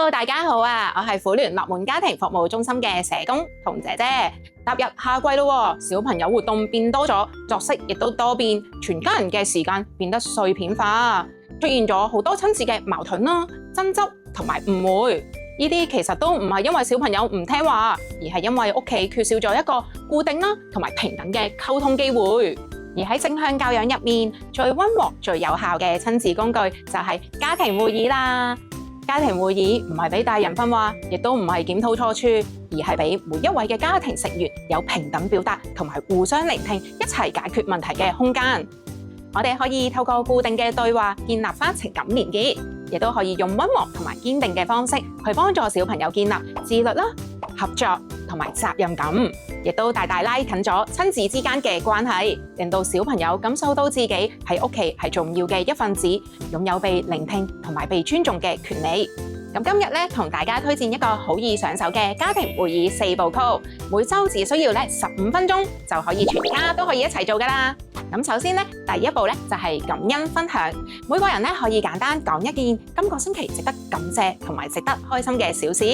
Hello， 大家好啊！我係婦聯樂門家庭服務中心嘅社工童姐姐。踏入夏季咯，小朋友活動變多咗，作息亦都多變，全家人嘅時間變得碎片化，出現咗好多親子嘅矛盾啦、爭執同埋誤會。呢啲其實都唔係因為小朋友唔聽話，而係因為屋企缺少咗一個固定啦同埋平等嘅溝通機會。而喺正向教養入面，最溫和、最有效嘅親子工具就係家庭會議啦。家庭會議唔係俾大人分話，亦都唔係檢討錯處，而係俾每一位嘅家庭成員有平等表達同埋互相聆聽，一齊解決問題嘅空間。我哋可以透過固定嘅對話建立返情感連結，亦都可以用溫和同埋堅定嘅方式去幫助小朋友建立自律啦、合作同埋責任感，亦都大大拉近咗親子之間嘅關係，令到小朋友感受到自己喺屋企係重要嘅一份子，擁有被聆聽同埋被尊重嘅權利。咁今日咧，同大家推薦一個好易上手嘅家庭會議4部曲，每週只需要15分鐘就可以全家都可以一齊做㗎啦。咁首先咧，第一步咧就係感恩分享，每個人咧可以簡單講一件今個星期值得感謝同埋值得開心嘅小事，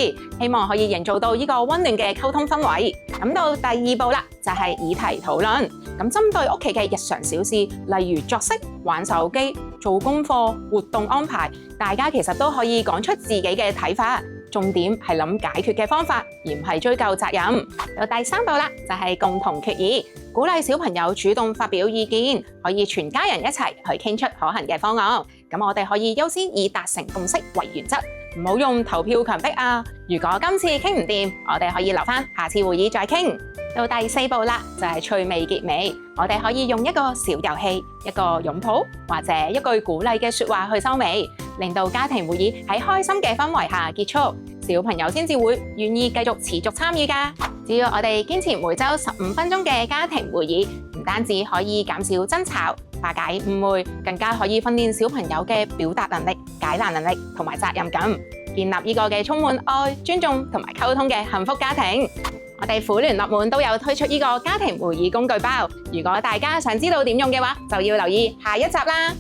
希望可以營造到呢個溫暖嘅溝通氛圍。咁到第二步啦，就係議題討論。咁針對屋企嘅日常小事，例如作息、玩手機、做功課、活動安排，大家其實都可以講出自己嘅睇法。重點係諗解決嘅方法，而唔係追究責任。到第三步啦，就係共同決議，鼓勵小朋友主動發表意見，可以全家人一齊去傾出可行嘅方案。咁我哋可以優先以達成共識為原則，唔好用投票強迫啊。如果今次傾唔掂，我哋可以留返下次會議再傾。到第四步啦，就係趣味結尾，我哋可以用一個小遊戲、一個擁抱或者一句鼓勵嘅說話去收尾，令到家庭會議喺開心嘅氛圍下結束，小朋友先至會願意繼續持續參與㗎。只要我哋堅持每周15分鐘嘅家庭會議，唔單止可以減少爭吵、化解誤會，更加可以訓練小朋友嘅表達能力、解難能力同埋責任感，建立呢個嘅充滿愛、尊重同埋溝通嘅幸福家庭。我哋婦聯樂門都有推出呢個家庭會議工具包，如果大家想知道點用嘅話，就要留意下一集啦。